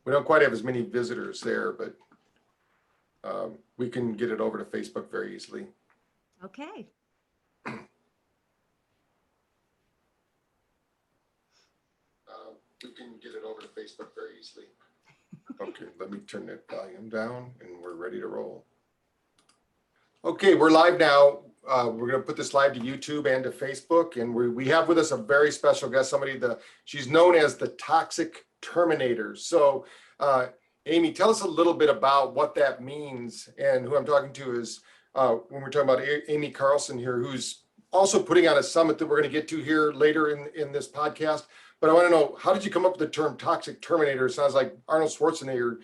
We don't quite have as many visitors there, but we can get it over to Facebook very easily. Okay. We can get it over to Facebook very easily. Okay, let me turn that volume down and we're ready to roll. Okay, we're live now. We're going to put this live to YouTube and to Facebook, and we have with us a very special guest, she's known as the Toxic Terminator. So, Amy, tell us a little bit about what that means. And who I'm talking to is, when we're talking about Amy Carlson here, who's also putting on a summit that we're going to get to here later in this podcast. But I want to know, how did you come up with the term Toxic Terminator? It sounds like Arnold Schwarzenegger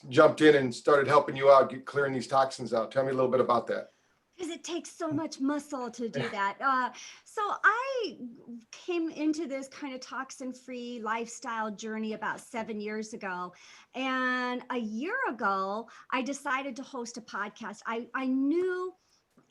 jumped in and started helping you out, clearing these toxins out. Tell me a little bit about that. Because it takes so much muscle to do that. So I came into this kind of toxin-free lifestyle journey about 7 years ago. And a year ago, I decided to host a podcast. I knew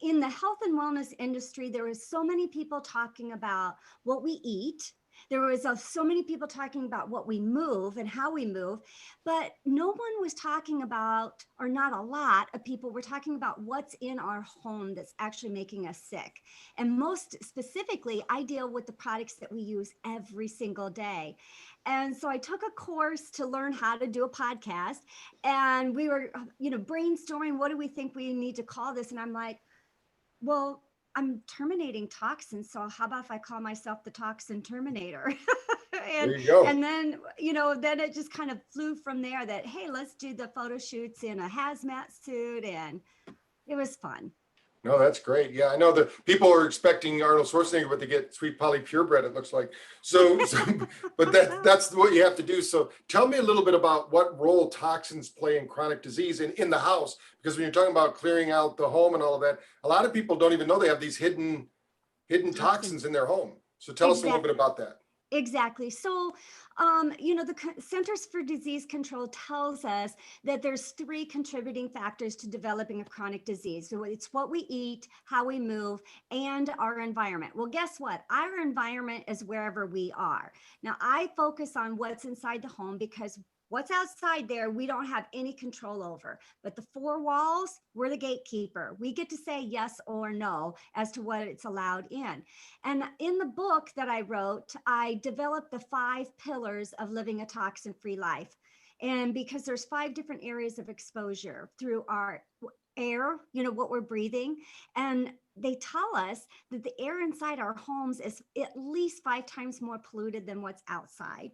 in the health and wellness industry, there was so many people talking about what we eat. There was so many people talking about what we move and how we move, but no one was talking about, or not a lot of people were talking about what's in our home that's actually making us sick. And most specifically, I deal with the products that we use every single day. And so I took a course to learn how to do a podcast, and we were, brainstorming, what do we think we need to call this? And I'm like, well, I'm terminating toxins. So how about if I call myself the Toxin Terminator? There you go. And then, then it just kind of flew from there that, hey, let's do the photo shoots in a hazmat suit. And it was fun. No, that's great. Yeah, I know that people are expecting Arnold Schwarzenegger, but they get sweet Polly purebred, it looks like. So but that's what you have to do. So tell me a little bit about what role toxins play in chronic disease in the house, because when you're talking about clearing out the home and all of that, a lot of people don't even know they have these hidden toxins in their home. So tell us a little bit about that. Exactly. So, the Centers for Disease Control tells us that there's 3 contributing factors to developing a chronic disease. So it's what we eat, how we move, and our environment. Well, guess what? Our environment is wherever we are. Now, I focus on what's inside the home because what's outside there, we don't have any control over. But the 4 walls, we're the gatekeeper. We get to say yes or no as to what it's allowed in. And in the book that I wrote, I developed the 5 pillars of living a toxin-free life. And because there's 5 different areas of exposure through our air, what we're breathing. And they tell us that the air inside our homes is at least 5 times more polluted than what's outside.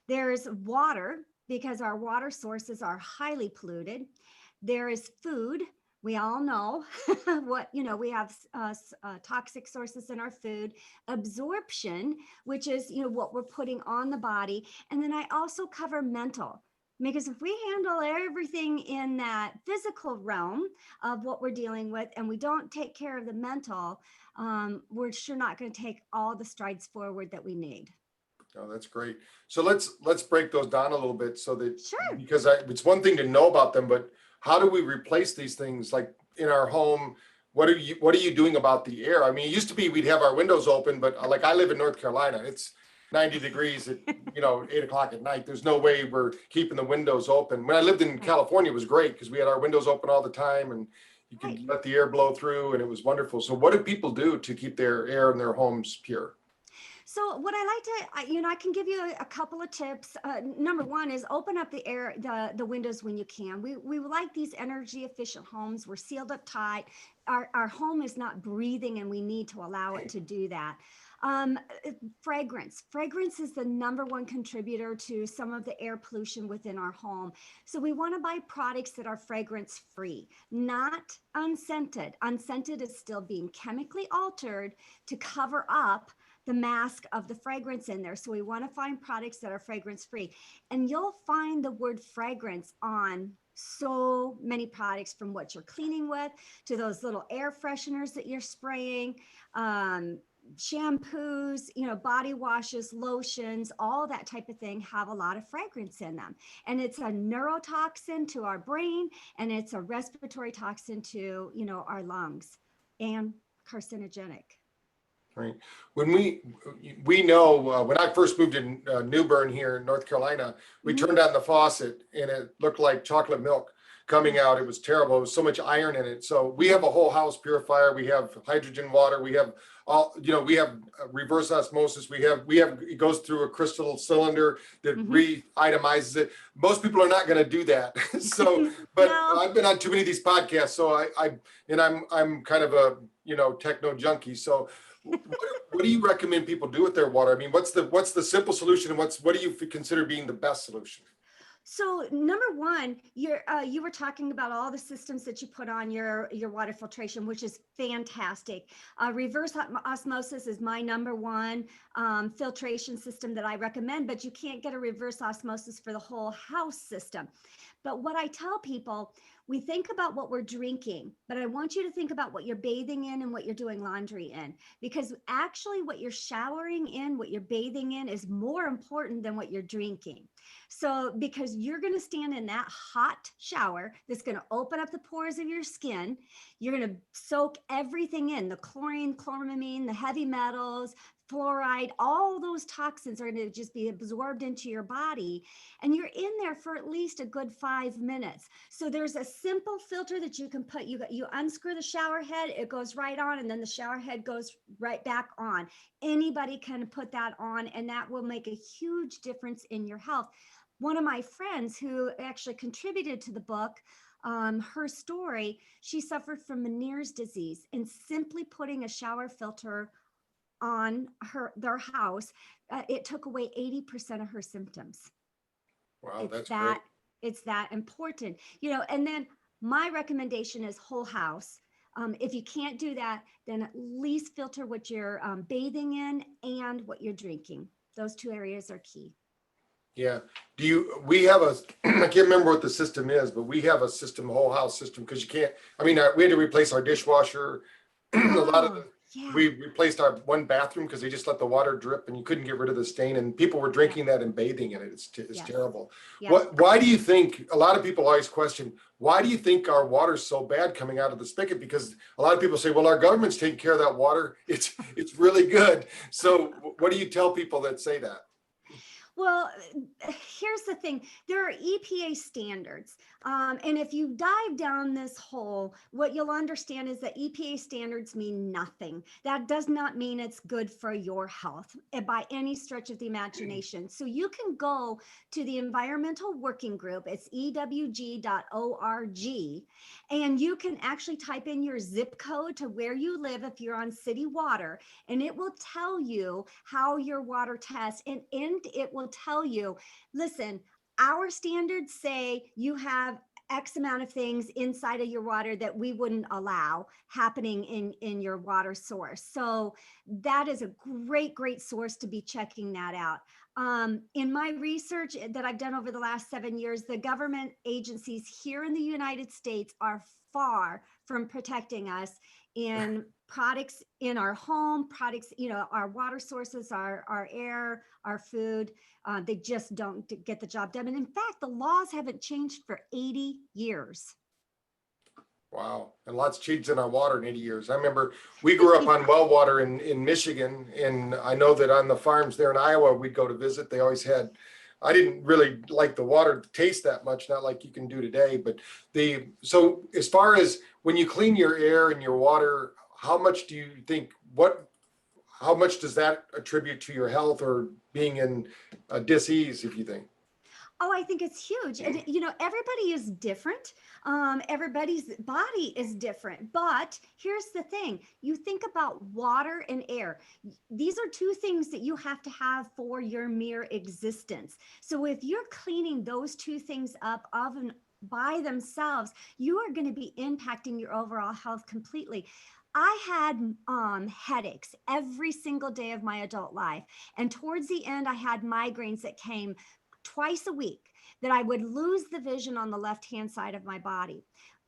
There's water, because our water sources are highly polluted. There is food. We all know we have toxic sources in our food. Absorption, which is, what we're putting on the body. And then I also cover mental, because if we handle everything in that physical realm of what we're dealing with, and we don't take care of the mental, we're sure not going to take all the strides forward that we need. Oh, that's great. So let's break those down a little bit so that, sure. Because it's one thing to know about them, but how do we replace these things like in our home? What are you doing about the air? I mean, it used to be we'd have our windows open, but like I live in North Carolina, it's 90 degrees at 8:00 at night. There's no way we're keeping the windows open. When I lived in California, it was great because we had our windows open all the time and you could let the air blow through, and it was wonderful. So what do people do to keep their air in their homes pure? So what I like to, I can give you a couple of tips. Number one is open up the windows when you can. We like these energy efficient homes. We're sealed up tight. Our home is not breathing, and we need to allow it to do that. Fragrance is the number one contributor to some of the air pollution within our home. So we want to buy products that are fragrance free, not unscented. Unscented is still being chemically altered to cover up the mask of the fragrance in there. So we want to find products that are fragrance free. And you'll find the word fragrance on so many products, from what you're cleaning with to those little air fresheners that you're spraying, shampoos, body washes, lotions, all that type of thing have a lot of fragrance in them. And it's a neurotoxin to our brain, and it's a respiratory toxin to, our lungs, and carcinogenic. Right. When we know when I first moved in New Bern here in North Carolina, we Mhm. turned on the faucet and it looked like chocolate milk coming out. It was terrible. It was so much iron in it. So we have a whole house purifier. We have hydrogen water. We have all, we have reverse osmosis. We have, it goes through a crystal cylinder that Mhm. re-itemizes it. Most people are not going to do that. So, but No. I've been on too many of these podcasts. So I'm kind of a, techno junkie. So what do you recommend people do with their water? I mean, what's the simple solution, and what do you consider being the best solution? So number one, you were talking about all the systems that you put on your water filtration, which is fantastic. Reverse osmosis is my number one filtration system that I recommend, but you can't get a reverse osmosis for the whole house system. But what I tell people, we think about what we're drinking, but I want you to think about what you're bathing in and what you're doing laundry in, because actually what you're showering in, what you're bathing in is more important than what you're drinking. So, because you're going to stand in that hot shower that's going to open up the pores of your skin, you're going to soak everything in, the chlorine, chloramine, the heavy metals, fluoride, all those toxins are going to just be absorbed into your body. And you're in there for at least a good 5 minutes. So there's a simple filter that you can put, you unscrew the shower head, it goes right on, and then the shower head goes right back on. Anybody can put that on, and that will make a huge difference in your health. One of my friends who actually contributed to the book, her story, she suffered from Meniere's disease, and simply putting a shower filter on their house, it took away 80% of her symptoms. Wow, It's that's great. that it's that important, and then my recommendation is whole house. If you can't do that, then at least filter what you're bathing in and what you're drinking. Those two areas are key. Yeah. We have I can't remember what the system is, but we have a system, a whole house system, because you can't, I mean, we had to replace our dishwasher. A lot of Oh, yeah. we replaced our one bathroom because they just let the water drip and you couldn't get rid of the stain, and people were Yeah. drinking that and bathing in it. It's Yes. terrible. Yes. Why do you think, a lot of people always question, why do you think our water's so bad coming out of the spigot? Because a lot of people say, well, our government's taking care of that water. It's really good. So what do you tell people that say that? Well, here's the thing. There are EPA standards. And if you dive down this hole, what you'll understand is that EPA standards mean nothing. That does not mean it's good for your health by any stretch of the imagination. So you can go to the Environmental Working Group, it's ewg.org, and you can actually type in your zip code to where you live if you're on city water, and it will tell you how your water tests, and it will tell you, listen, our standards say you have X amount of things inside of your water that we wouldn't allow happening in your water source. So that is a great source to be checking that out. In my research that I've done over the last 7 years, the government agencies here in the United States are far from protecting us in products in our home, products, our water sources, our air, our food. They just don't get the job done. And in fact, the laws haven't changed for 80 years. Wow. And lots changed in our water in 80 years. I remember we grew up on well water in Michigan. And I know that on the farms there in Iowa, we'd go to visit. They always had, I didn't really like the water taste that much, not like you can do today. But so as far as when you clean your air and your water, how much do you think, how much does that attribute to your health or being in a dis-ease, if you think? Oh, I think it's huge. And, everybody is different. Everybody's body is different. But here's the thing, you think about water and air. These are two things that you have to have for your mere existence. So if you're cleaning those two things up by themselves, you are going to be impacting your overall health completely. I had headaches every single day of my adult life. And towards the end, I had migraines that came twice a week, that I would lose the vision on the left-hand side of my body.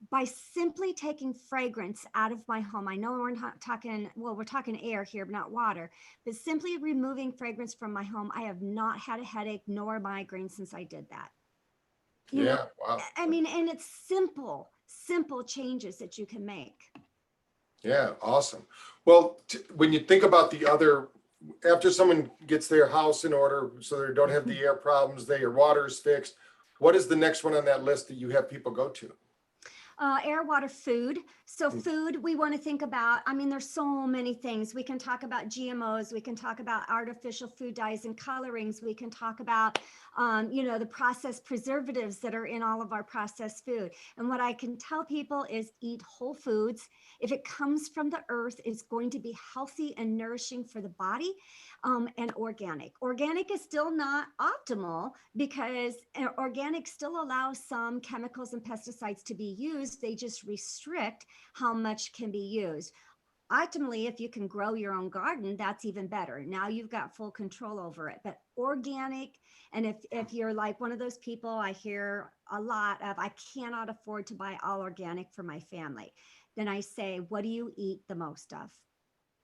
By simply taking fragrance out of my home, I know we're not talking, well, we're talking air here, but not water, but simply removing fragrance from my home, I have not had a headache nor a migraine since I did that. Wow. I mean, and it's simple changes that you can make. Yeah, awesome. Well, when you think about the other, after someone gets their house in order, so they don't have the air problems, their water is fixed, what is the next one on that list that you have people go to? Air, water, food. So food, we want to think about, I mean, there's so many things. We can talk about GMOs. We can talk about artificial food dyes and colorings. We can talk about, the processed preservatives that are in all of our processed food. And what I can tell people is eat whole foods. If it comes from the earth, it's going to be healthy and nourishing for the body. And organic. Organic is still not optimal because organic still allows some chemicals and pesticides to be used. They just restrict how much can be used. Ultimately, if you can grow your own garden, that's even better. Now you've got full control over it. But organic, and if you're like one of those people I hear a lot of, I cannot afford to buy all organic for my family, then I say, what do you eat the most of?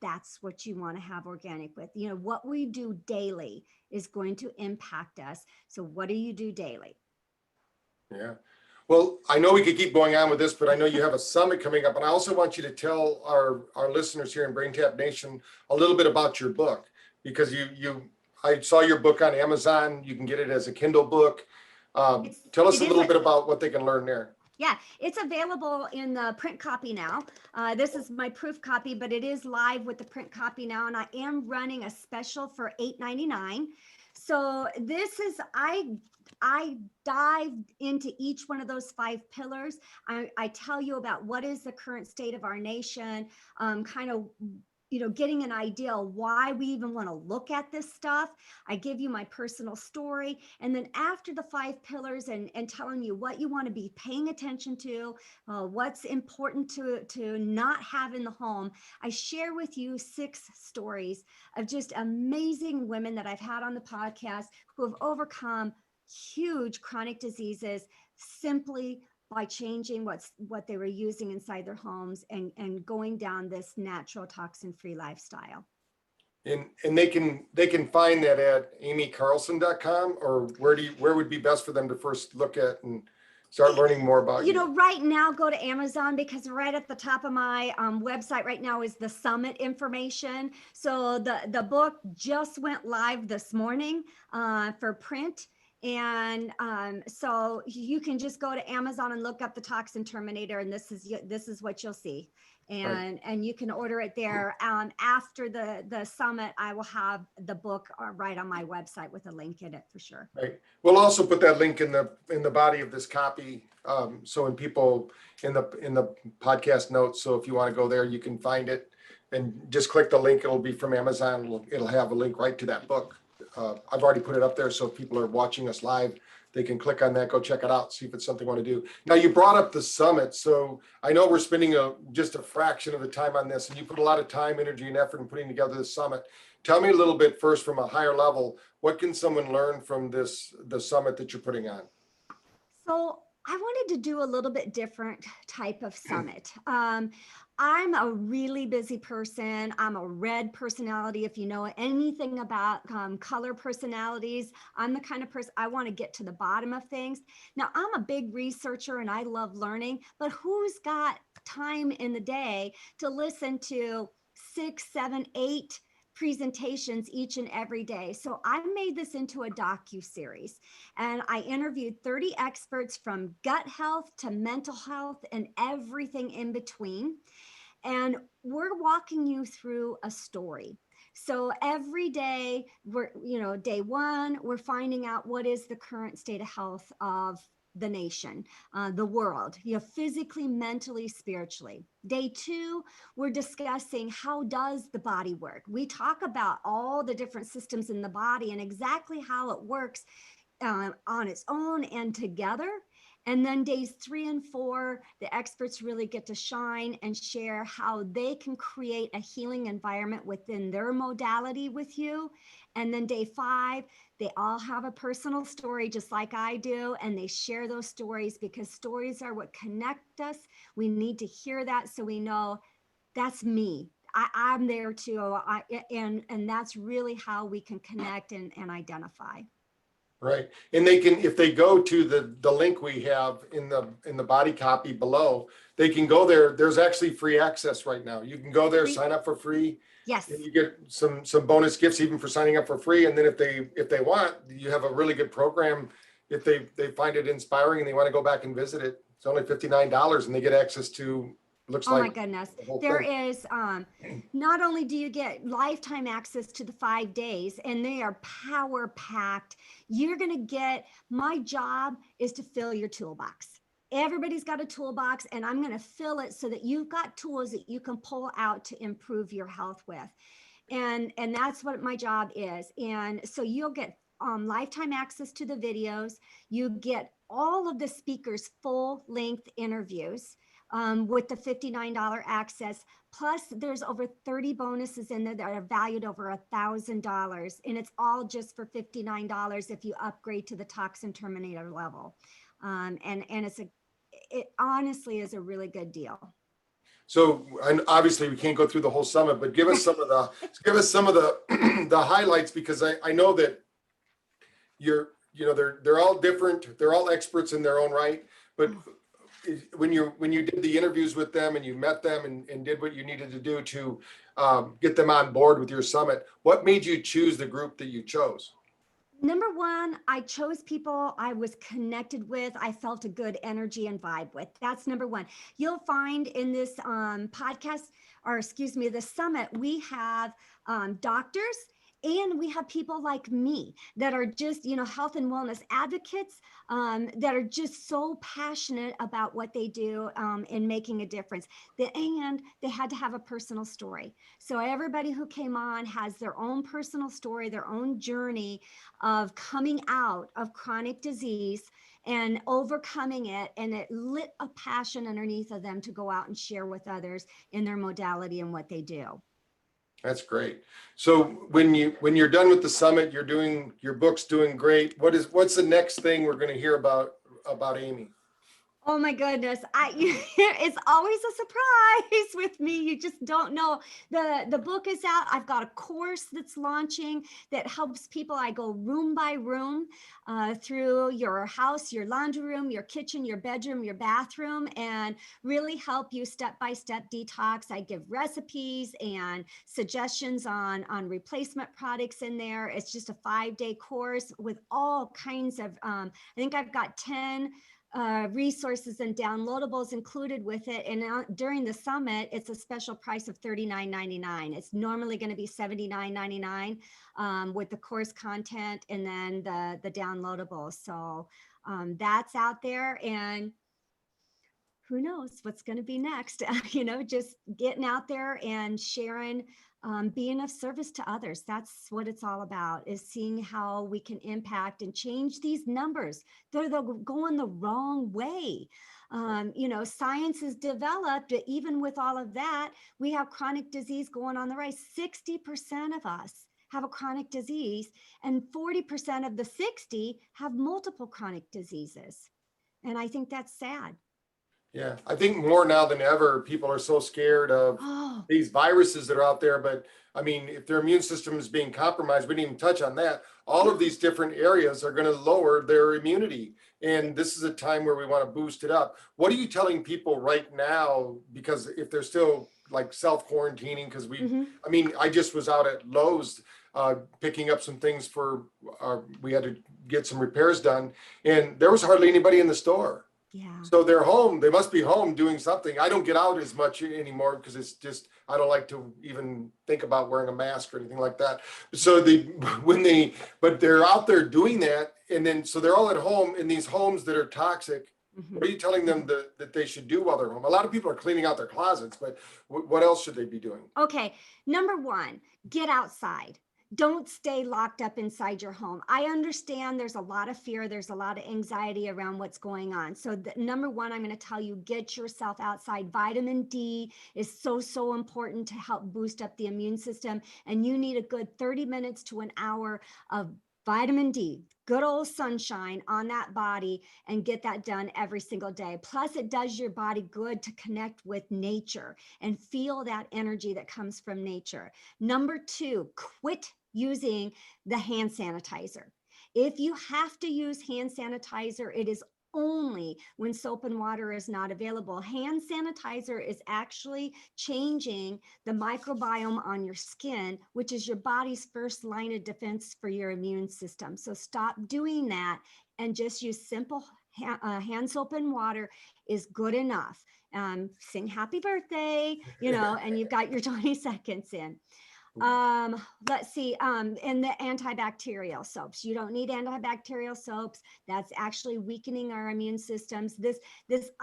That's what you want to have organic with. What we do daily is going to impact us. So what do you do daily? Yeah. Well, I know we could keep going on with this, but I know you have a summit coming up, and I also want you to tell our listeners here in Brain Tap Nation a little bit about your book, because I saw your book on Amazon. You can get it as a Kindle book. Tell us a little bit about what they can learn there. Yeah, it's available in the print copy now. This is my proof copy, but it is live with the print copy now, and I am running a special for $8.99. So this is I dived into each one of those 5 pillars. I tell you about what is the current state of our nation, kind of getting an idea why we even want to look at this stuff. I give you my personal story. And then after the 5 pillars and telling you what you want to be paying attention to, what's important to not have in the home, I share with you 6 stories of just amazing women that I've had on the podcast who have overcome huge chronic diseases simply by changing what they were using inside their homes and going down this natural toxin-free lifestyle. And they can find that at amycarlson.com, or where would be best for them to first look at and start learning more about you? Right now, go to Amazon, because right at the top of my website right now is the summit information. So the book just went live this morning for print. And so you can just go to Amazon and look up the Toxin Terminator, and this is what you'll see. And you can order it there. After the summit, I will have the book right on my website with a link in it for sure. Right. We'll also put that link in the body of this copy. So when people in the podcast notes, so if you want to go there, you can find it and just click the link. It'll be from Amazon. It'll have a link right to that book. I've already put it up there, so if people are watching us live, they can click on that, go check it out, see if it's something they want to do. Now, you brought up the summit, so I know we're spending just a fraction of the time on this, and you put a lot of time, energy, and effort in putting together the summit. Tell me a little bit first from a higher level, what can someone learn from the summit that you're putting on? So I wanted to do a little bit different type of summit. I'm a really busy person. I'm a red personality. If you know anything about color personalities, I'm the kind of person I want to get to the bottom of things. Now, I'm a big researcher and I love learning, but who's got time in the day to listen to 6, 7, 8 presentations each and every day? So I made this into a docu-series, and I interviewed 30 experts from gut health to mental health and everything in between. And we're walking you through a story. So every day day 1, we're finding out what is the current state of health of the nation, the world, physically, mentally, spiritually. Day 2, we're discussing how does the body work. We talk about all the different systems in the body and exactly how it works on its own and together. And then days 3 and 4, the experts really get to shine and share how they can create a healing environment within their modality with you. And then day 5, they all have a personal story just like I do. And they share those stories because stories are what connect us. We need to hear that so we know that's me. I'm there too. And that's really how we can connect and identify. Right. And they can, if they go to the link we have in the body copy below, they can go there. There's actually free access right now. You can go there, sign up for free. Yes. And you get some bonus gifts even for signing up for free. And then if they want, you have a really good program. If they find it inspiring and they want to go back and visit it, it's only $59 and they get access to, looks Oh my like goodness. the whole There thing. is, not only do you get lifetime access to the 5 days, and they are power packed, you're going to get, my job is to fill your toolbox. Everybody's got a toolbox, and I'm going to fill it so that you've got tools that you can pull out to improve your health with. And that's what my job is. And so you'll get lifetime access to the videos. You get all of the speakers' full length interviews with the $59 access. Plus, there's over 30 bonuses in there that are valued over $1,000. And it's all just for $59 if you upgrade to the Toxin Terminator level. And it honestly is a really good deal. So, and obviously we can't go through the whole summit, but give us some of the the highlights, because I know that they're all different, they're all experts in their own right, but when you did the interviews with them and you met them and did what you needed to do to get them on board with your summit, what made you choose the group that you chose? Number one, I chose people I was connected with. I felt a good energy and vibe with. That's number one. You'll find in this podcast, or excuse me, the summit, we have doctors, and we have people like me that are just, health and wellness advocates that are just so passionate about what they do in making a difference. And they had to have a personal story. So everybody who came on has their own personal story, their own journey of coming out of chronic disease and overcoming it. And it lit a passion underneath of them to go out and share with others in their modality and what they do. That's great. So when you're done with the summit, your book's doing great. What's the next thing we're going to hear about Amy? Oh my goodness. It's always a surprise with me. You just don't know. The book is out. I've got a course that's launching that helps people. I go room by room through your house, your laundry room, your kitchen, your bedroom, your bathroom, and really help you step-by-step detox. I give recipes and suggestions on replacement products in there. It's just a 5-day course with all kinds of, I think I've got 10 resources and downloadables included with it. And during the summit, it's a special price of $39.99. It's normally going to be $79.99 with the course content and then the downloadables. So that's out there, and who knows what's going to be next. Just getting out there and sharing, being of service to others. That's what it's all about, is seeing how we can impact and change these numbers. They're going the wrong way. Science has developed, even with all of that, we have chronic disease going on the rise. 60% of us have a chronic disease, and 40% of the 60 have multiple chronic diseases. And I think that's sad. Yeah, I think more now than ever, people are so scared of these viruses that are out there. But I mean, if their immune system is being compromised, we didn't even touch on that. All of these different areas are going to lower their immunity. And this is a time where we want to boost it up. What are you telling people right now? Because if they're still like self-quarantining, because I mean, I just was out at Lowe's picking up some things we had to get some repairs done, and there was hardly anybody in the store. Yeah. So they're home. They must be home doing something. I don't get out as much anymore because it's just, I don't like to even think about wearing a mask or anything like that. So but they're out there doing that. And then, so they're all at home in these homes that are toxic. What are you telling them that they should do while they're home? A lot of people are cleaning out their closets, but what else should they be doing? Okay. Number one, get outside. Don't stay locked up inside your home. I understand there's a lot of fear. There's a lot of anxiety around what's going on. So number one, I'm going to tell you, get yourself outside. Vitamin D is so, so important to help boost up the immune system. And you need a good 30 minutes to an hour of vitamin D, good old sunshine on that body, and get that done every single day. Plus, it does your body good to connect with nature and feel that energy that comes from nature. Number two, quit using the hand sanitizer. If you have to use hand sanitizer, it is only when soap and water is not available. Hand sanitizer is actually changing the microbiome on your skin, which is your body's first line of defense for your immune system. So stop doing that and just use simple hand soap and water is good enough. Sing happy birthday, and you've got your 20 seconds in. Let's see, and the antibacterial soaps. You don't need antibacterial soaps. That's actually weakening our immune systems. This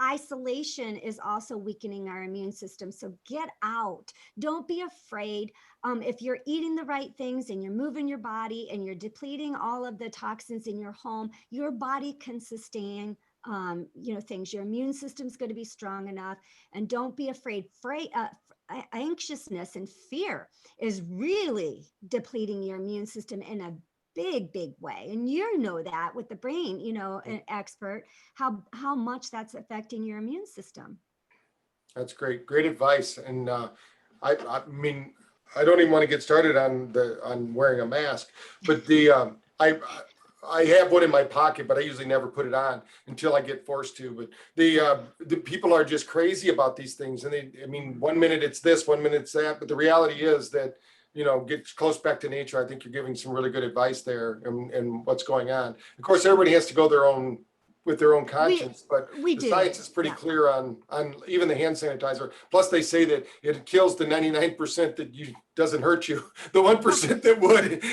isolation is also weakening our immune system. So get out. Don't be afraid. If you're eating the right things and you're moving your body and you're depleting all of the toxins in your home, your body can sustain things. Your immune system's going to be strong enough. And don't be afraid. Anxiousness and fear is really depleting your immune system in a big way. And you know that with the brain, an expert, how much that's affecting your immune system. That's great advice. And I mean, I don't even want to get started on wearing a mask, but I have one in my pocket, but I usually never put it on until I get forced to. But the people are just crazy about these things, and I mean, 1 minute it's this, 1 minute it's that. But the reality is that, get close back to nature. I think you're giving some really good advice there, and what's going on. Of course, everybody has to go with their own conscience, but the science is pretty clear on even the hand sanitizer. Plus, they say that it kills the 99% that doesn't hurt you. The 1% that would.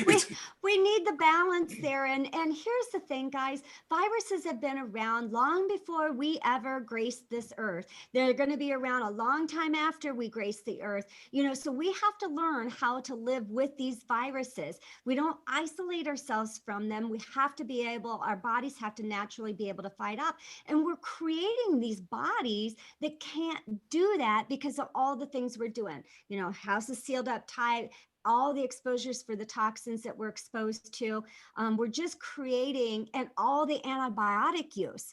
We need the balance there. And here's the thing, guys, viruses have been around long before we ever graced this earth. They're going to be around a long time after we grace the earth. So we have to learn how to live with these viruses. We don't isolate ourselves from them. We have to be able, our bodies have to naturally be able to fight up. And we're creating these bodies that can't do that because of all the things we're doing. Houses sealed up tight, all the exposures for the toxins that we're exposed to. We're just creating, and all the antibiotic use.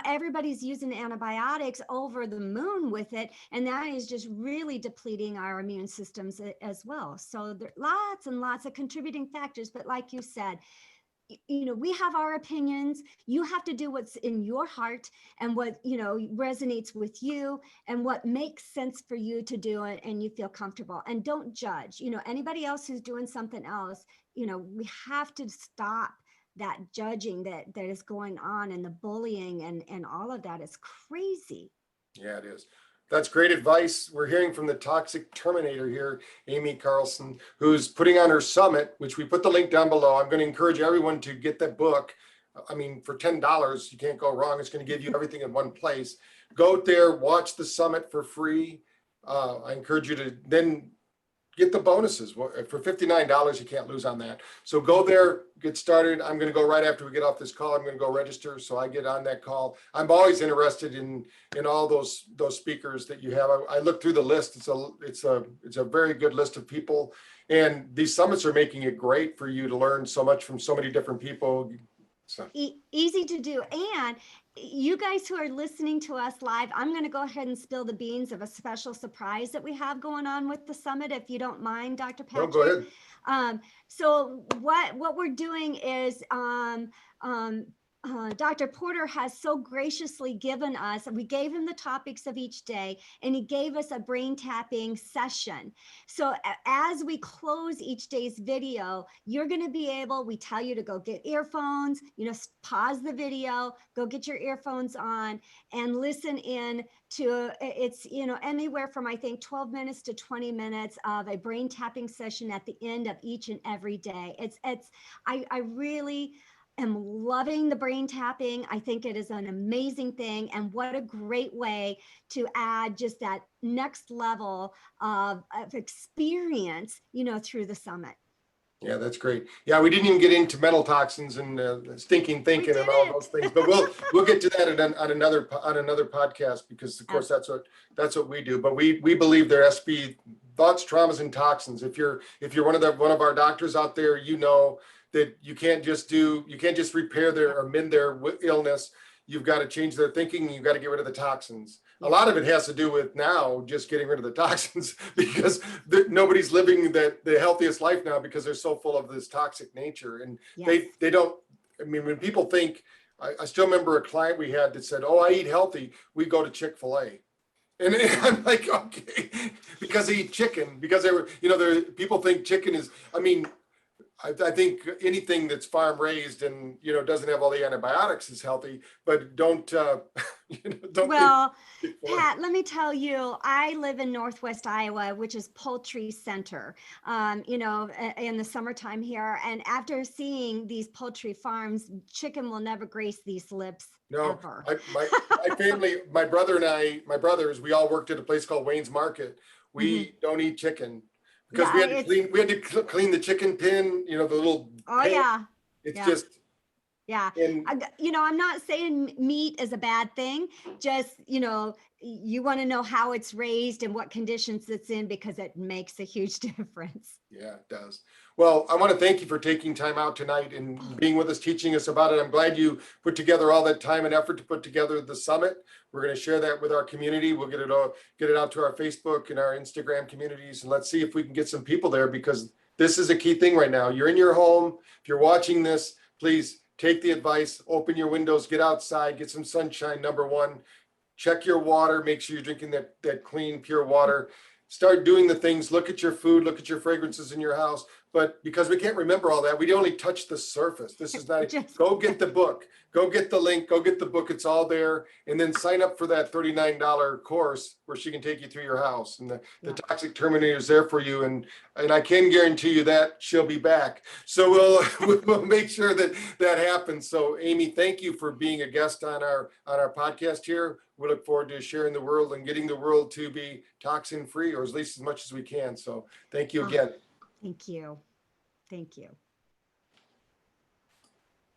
Everybody's using antibiotics over the moon with it, and that is just really depleting our immune systems as well. So there are lots and lots of contributing factors, but like you said, we have our opinions. You have to do what's in your heart and what, resonates with you and what makes sense for you to do it, and you feel comfortable. And don't judge, anybody else who's doing something else. We have to stop that judging that is going on, and the bullying and all of that is crazy. Yeah, it is. That's great advice. We're hearing from the Toxic Terminator here, Amy Carlson, who's putting on her summit, which we put the link down below. I'm going to encourage everyone to get that book. I mean, for $10, you can't go wrong. It's going to give you everything in one place. Go out there, watch the summit for free. I encourage you to then get the bonuses. For $59, you can't lose on that. So go there, get started. I'm going to go right after we get off this call. I'm going to go register, so I get on that call. I'm always interested in all those speakers that you have. I look through the list. It's a very good list of people, and these summits are making it great for you to learn so much from so many different people. So easy to do. And you guys who are listening to us live, I'm going to go ahead and spill the beans of a special surprise that we have going on with the summit, if you don't mind, Dr. Patrick. No, go ahead. So what we're doing is Dr. Porter has so graciously given us, we gave him the topics of each day, and he gave us a brain tapping session. So as we close each day's video, you're going to be able, we tell you to go get earphones, pause the video, go get your earphones on and listen in to, it's, anywhere from, I think, 12 minutes to 20 minutes of a brain tapping session at the end of each and every day. I really am loving the brain tapping. I think it is an amazing thing. And what a great way to add just that next level of experience, through the summit. Yeah, that's great. Yeah, we didn't even get into mental toxins and stinking thinking and all those things, but we'll get to that on another podcast, because of course that's what we do. But we believe there has to be thoughts, traumas, and toxins. If you're one of our doctors out there, that you can't just repair or mend their illness. You've got to change their thinking, and you've got to get rid of the toxins. A lot of it has to do with now just getting rid of the toxins, because nobody's living the healthiest life now because they're so full of this toxic nature, and they don't. I mean, when people think, I still remember a client we had that said, "Oh, I eat healthy. We go to Chick-fil-A." And I'm like, okay, because they eat chicken, because they were, there people think chicken is, I mean, I think anything that's farm raised and, doesn't have all the antibiotics is healthy, but don't, don't think Well, Chick-fil-A. Pat, let me tell you, I live in Northwest Iowa, which is poultry center, in the summertime here. And after seeing these poultry farms, chicken will never grace these lips No, ever. my family, my brother and I, my brothers, we all worked at a place called Wayne's Market. Mhm. We don't eat chicken because Yeah, we had to clean the chicken pin, the little oh pan. yeah, It's yeah. just, Yeah. and I'm not saying meat is a bad thing. Just, you want to know how it's raised and what conditions it's in because it makes a huge difference. yeah, it does. Well, I want to thank you for taking time out tonight and being with us, teaching us about it. I'm glad you put together all that time and effort to put together the summit. We're going to share that with our community. We'll get it out to our Facebook and our Instagram communities, and let's see if we can get some people there, because this is a key thing right now. You're in your home. If you're watching this, please take the advice, open your windows, get outside, get some sunshine. Number one, check your water, make sure you're drinking that clean, pure water. Start doing the things, look at your food, look at your fragrances in your house. But because we can't remember all that, we only touch the surface. This is not, Just- go get the book, go get the link, go get the book. It's all there. And then sign up for that $39 course where she can take you through your house. And the Yeah. Toxic Terminator is there for you. And I can guarantee you that she'll be back. So we'll make sure that happens. So Amy, thank you for being a guest on our podcast here. We look forward to sharing the world and getting the world to be toxin free, or at least as much as we can. So thank you again. Thank you. Thank you.